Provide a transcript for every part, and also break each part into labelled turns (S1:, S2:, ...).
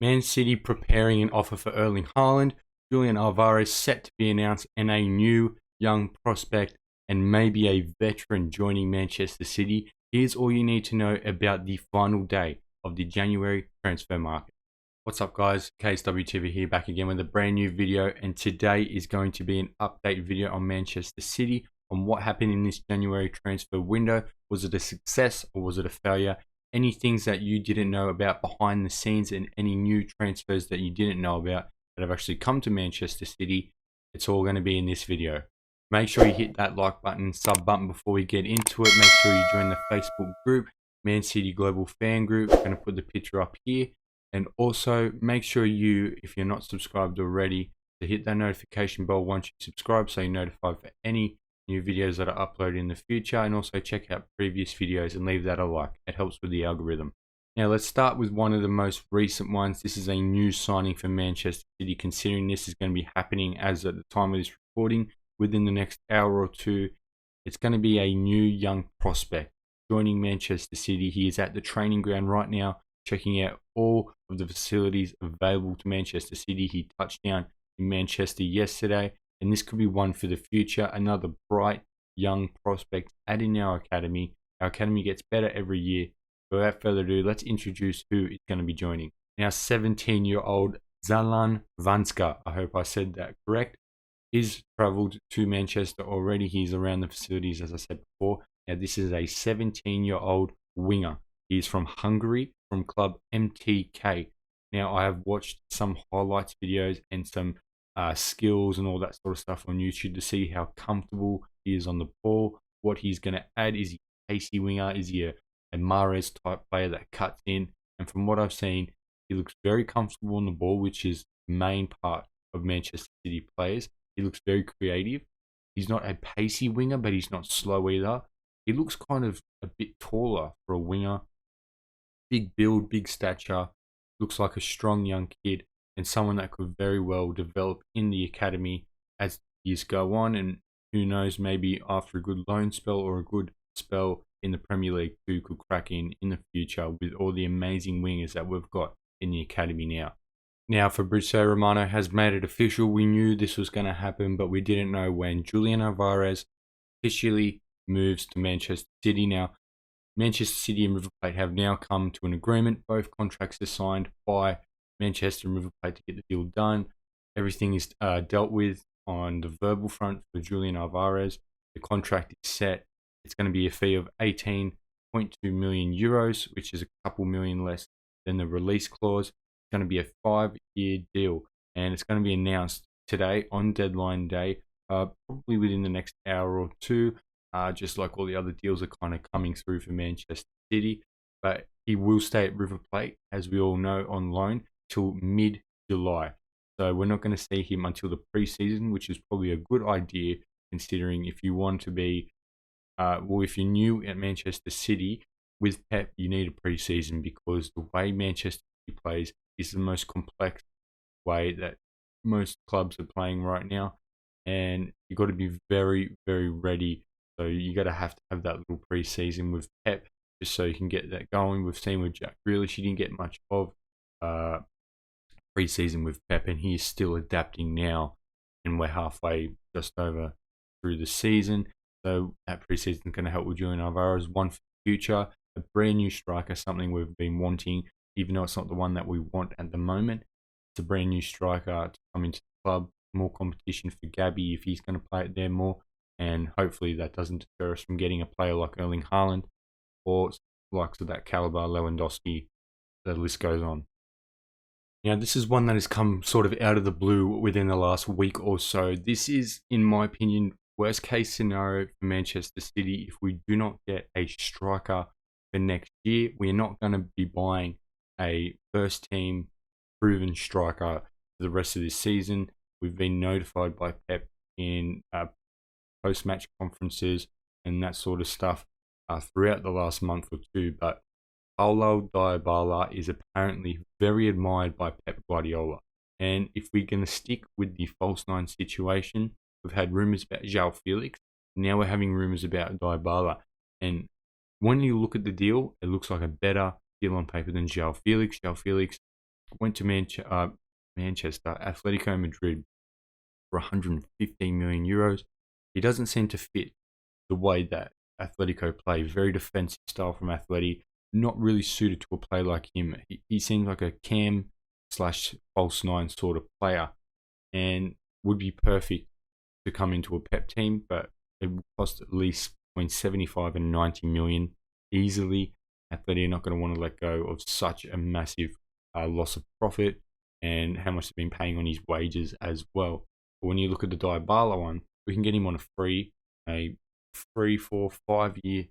S1: Man City preparing an offer for Erling Haaland, Julian Alvarez set to be announced, and a new young prospect and maybe a veteran joining Manchester City. Here's all you need to know about the final day of the January transfer market. What's up guys, KSWTV here, back again with a brand new video, and today is going to be an update video on Manchester City, on what happened in this January transfer window. Was it a success or was it a failure? Any things that you didn't know about behind the scenes, and any new transfers that you didn't know about that have actually come to Manchester City. It's all going to be in this video. Make sure you hit that like button, sub button before we get into it. Make sure you join the Facebook group, Man City Global Fan Group. I'm going to put the picture up here. And also make sure you, if you're not subscribed already, to hit that notification bell once you subscribe so you're notified for any new videos that are uploaded in the future. And also check out previous videos and leave that a like. It helps with the algorithm. Now let's start with one of the most recent ones. This is a new signing for Manchester City, considering this is going to be happening as at the time of this recording within the next hour or two. It's going to be a new young prospect joining Manchester City. He is at the training ground right now, checking out all of the facilities available to Manchester City. He touched down in Manchester yesterday, and this could be one for the future. Another bright young prospect added in our academy. Our academy gets better every year. Without further ado, let's introduce who is going to be joining. Now, 17-year-old Zalan Vanska, I hope I said that correct, is travelled to Manchester already. He's around the facilities, as I said before. Now, this is a 17-year-old winger. He is from Hungary, from club MTK. Now, I have watched some highlights videos and some skills and all that sort of stuff on YouTube to see how comfortable he is on the ball. What he's going to add, is he a pacey winger? Is he a Mahrez type player that cuts in? And from what I've seen, he looks very comfortable on the ball, which is the main part of Manchester City players. He looks very creative. He's not a pacey winger, but he's not slow either. He looks kind of a bit taller for a winger. Big build, big stature, looks like a strong young kid, and someone that could very well develop in the academy as years go on. And who knows, maybe after a good loan spell or a good spell in the Premier League too, could crack in the future with all the amazing wingers that we've got in the academy now. Now, Fabrizio Romano has made it official. We knew this was going to happen, but we didn't know when. Julian Alvarez officially moves to Manchester City. Now, Manchester City and River Plate have now come to an agreement. Both contracts are signed by Manchester and River Plate to get the deal done. Everything is dealt with on the verbal front for Julian Alvarez. The contract is set. It's going to be a fee of 18.2 million euros, which is a couple million less than the release clause. It's going to be a 5-year deal, and it's going to be announced today on deadline day, probably within the next hour or two. Just like all the other deals are kind of coming through for Manchester City. But he will stay at River Plate, as we all know, on loan till mid-July. So we're not going to see him until the preseason, which is probably a good idea, considering if you want to be, if you're new at Manchester City, with Pep, you need a preseason, because the way Manchester City plays is the most complex way that most clubs are playing right now. And you've got to be very, very ready. So you got to have that little preseason with Pep, just so you can get that going. We've seen with Jack Grealish, he didn't get much of preseason with Pep, and he is still adapting now, and we're halfway, just over through the season. So that preseason is going to help with Julian Alvarez. One for the future, a brand new striker, something we've been wanting, even though it's not the one that we want at the moment. It's a brand new striker to come into the club. More competition for Gabby if he's going to play it there more. And hopefully that doesn't deter us from getting a player like Erling Haaland or likes of that caliber, Lewandowski. The list goes on. Now, this is one that has come sort of out of the blue within the last week or so. This is, in my opinion, worst case scenario for Manchester City. If we do not get a striker for next year, we're not going to be buying a first team proven striker for the rest of this season. We've been notified by Pep in post-match conferences and that sort of stuff throughout the last month or two, but Paulo Dybala is apparently very admired by Pep Guardiola. And if we're going to stick with the false nine situation, we've had rumours about João Felix. Now we're having rumours about Dybala. And when you look at the deal, it looks like a better deal on paper than João Felix. João Felix went to Manchester, Atletico Madrid for 115 million euros. He doesn't seem to fit the way that Atletico play. Very defensive style from Atleti, not really suited to a player like him. He seems like a cam slash false nine sort of player, and would be perfect to come into a Pep team, but it would cost at least between 75 and 90 million easily. Atleti are not going to want to let go of such a massive loss of profit, and how much they've been paying on his wages as well. But when you look at the Dybala one, we can get him on a 3, 4, 5 year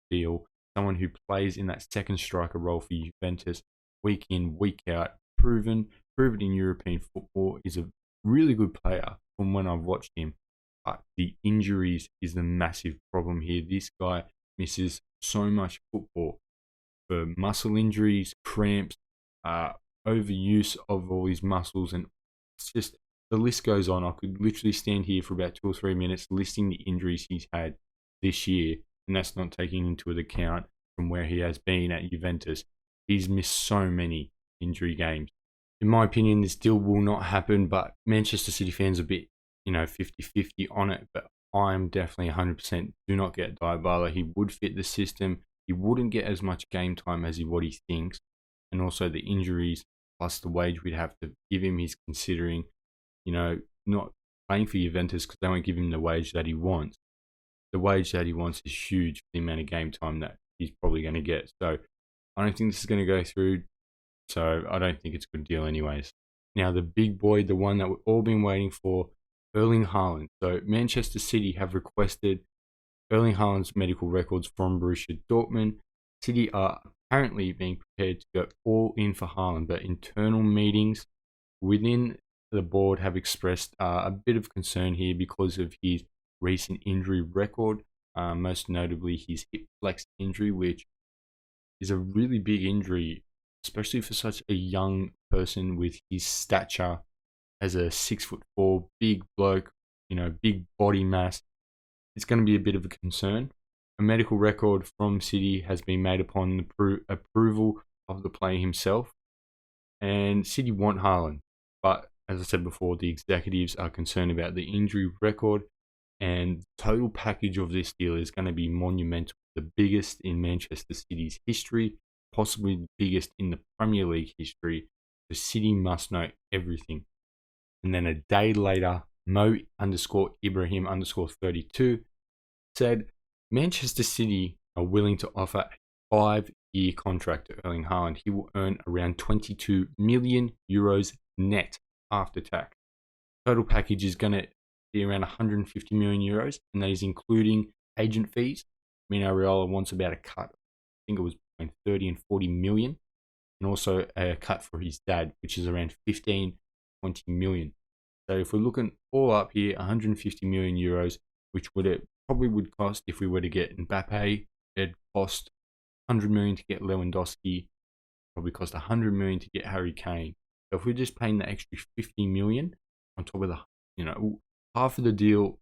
S1: deal. Someone who plays in that second striker role for Juventus week in, week out, proven in European football, is a really good player from when I've watched him. But the injuries is the massive problem here. This guy misses so much football for muscle injuries, cramps, overuse of all his muscles, and it's just the list goes on. I could literally stand here for about 2 or 3 minutes listing the injuries he's had this year, and that's not taking into account from where he has been at Juventus. He's missed so many injury games. In my opinion, this deal will not happen, but Manchester City fans are a bit, 50-50 on it, but I'm definitely 100% do not get Dybala. He would fit the system. He wouldn't get as much game time as what he thinks, and also the injuries plus the wage we'd have to give him. He's considering, not playing for Juventus because they won't give him the wage that he wants. The wage that he wants is huge for the amount of game time that he's probably going to get. So I don't think this is going to go through. So I don't think it's a good deal anyways. Now the big boy, the one that we've all been waiting for, Erling Haaland. So Manchester City have requested Erling Haaland's medical records from Borussia Dortmund. City are apparently being prepared to go all in for Haaland, but internal meetings within the board have expressed a bit of concern here because of his recent injury record, most notably his hip flex injury, which is a really big injury, especially for such a young person with his stature as a 6'4" big bloke, big body mass. It's going to be a bit of a concern. A medical record from City has been made upon the approval of the player himself, and City want Haaland, but as I said before, the executives are concerned about the injury record, and the total package of this deal is going to be monumental, the biggest in Manchester City's history, possibly the biggest in the Premier League history. The City must know everything. And then a day later, Mo_Ibrahim_32 said Manchester City are willing to offer a 5-year contract to Erling Haaland. He will earn around 22 million euros net after tax. Total package is going to be around 150 million euros, and that is including agent fees. Mino Raiola wants about a cut. I think it was between 30 and 40 million, and also a cut for his dad, which is around 15, 20 million. So if we're looking all up here, 150 million euros, which it probably would cost if we were to get Mbappe, it'd cost 100 million to get Lewandowski, probably cost 100 million to get Harry Kane. So if we're just paying the extra 50 million on top of half of the deal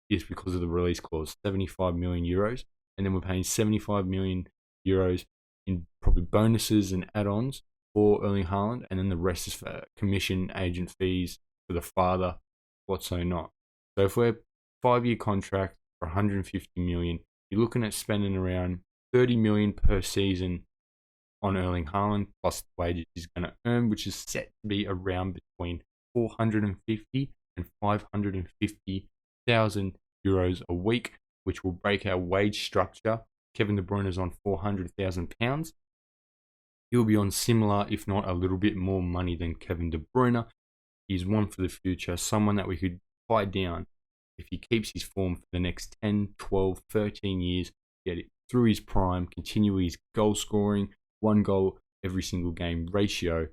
S1: is because of the release clause, 75 million euros, and then we're paying 75 million euros in probably bonuses and add-ons for Erling Haaland, and then the rest is for commission, agent fees for the father, what so not. So if we're 5-year contract for 150 million, you're looking at spending around 30 million per season on Erling Haaland, plus the wages he's going to earn, which is set to be around between 450 and 550,000 euros a week, which will break our wage structure. Kevin De Bruyne is on £400,000. He'll be on similar, if not a little bit more money than Kevin De Bruyne. He's one for the future, someone that we could buy down if he keeps his form for the next 10, 12, 13 years, get it through his prime, continue his goal scoring, 1 goal every single game ratio,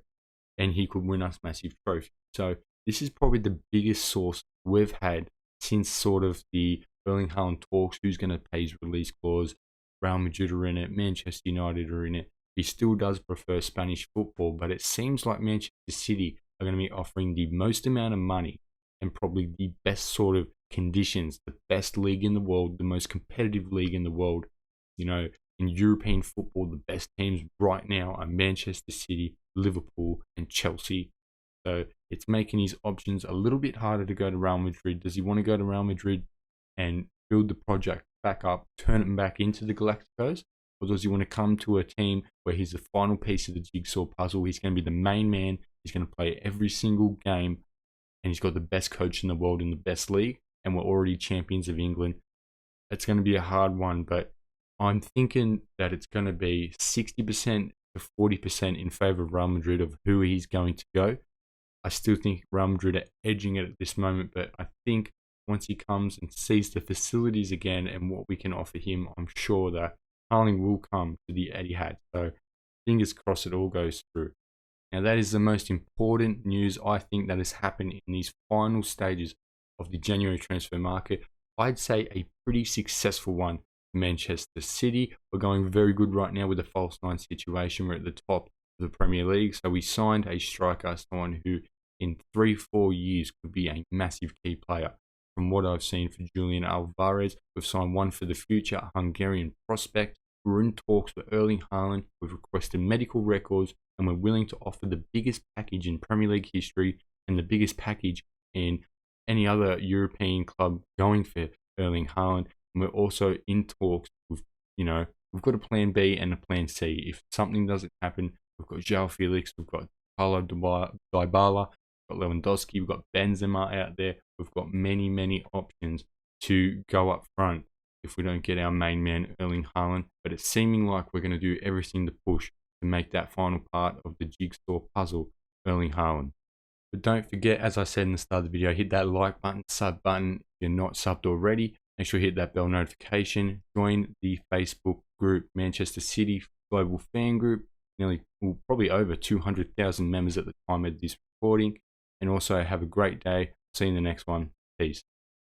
S1: and he could win us massive trophies. So this is probably the biggest source we've had since sort of the Erling Haaland talks, who's going to pay his release clause. Real Madrid are in it, Manchester United are in it. He still does prefer Spanish football, but it seems like Manchester City are going to be offering the most amount of money and probably the best sort of conditions, the best league in the world, the most competitive league in the world. In European football, the best teams right now are Manchester City, Liverpool, and Chelsea. So it's making his options a little bit harder to go to Real Madrid. Does he want to go to Real Madrid and build the project back up, turn it back into the Galacticos? Or does he want to come to a team where he's the final piece of the jigsaw puzzle? He's going to be the main man. He's going to play every single game. And he's got the best coach in the world in the best league. And we're already champions of England. It's going to be a hard one. But I'm thinking that it's going to be 60% to 40% in favor of Real Madrid of who he's going to go. I still think Real Madrid are edging it at this moment. But I think once he comes and sees the facilities again and what we can offer him, I'm sure that Haaland will come to the Etihad. So fingers crossed it all goes through. Now that is the most important news I think that has happened in these final stages of the January transfer market. I'd say a pretty successful one for Manchester City. We're going very good right now with the false nine situation. We're at the top of the Premier League. So we signed a striker, someone who in 3-4 years could be a massive key player. From what I've seen for Julian Alvarez, we've signed one for the future, a Hungarian prospect. We're in talks for Erling Haaland. We've requested medical records, and we're willing to offer the biggest package in Premier League history and the biggest package in any other European club going for Erling Haaland. And we're also in talks with, we've got a plan B and a plan C. If something doesn't happen, we've got João Felix, we've got Paulo Dybala, we've got Lewandowski, we've got Benzema out there. We've got many, many options to go up front if we don't get our main man, Erling Haaland. But it's seeming like we're going to do everything to push to make that final part of the jigsaw puzzle, Erling Haaland. But don't forget, as I said in the start of the video, hit that like button, sub button if you're not subbed already. Make sure you hit that bell notification. Join the Facebook group, Manchester City Global Fan Group. Probably over 200,000 members at the time of this recording. And also have a great day. See you in the next one. Peace.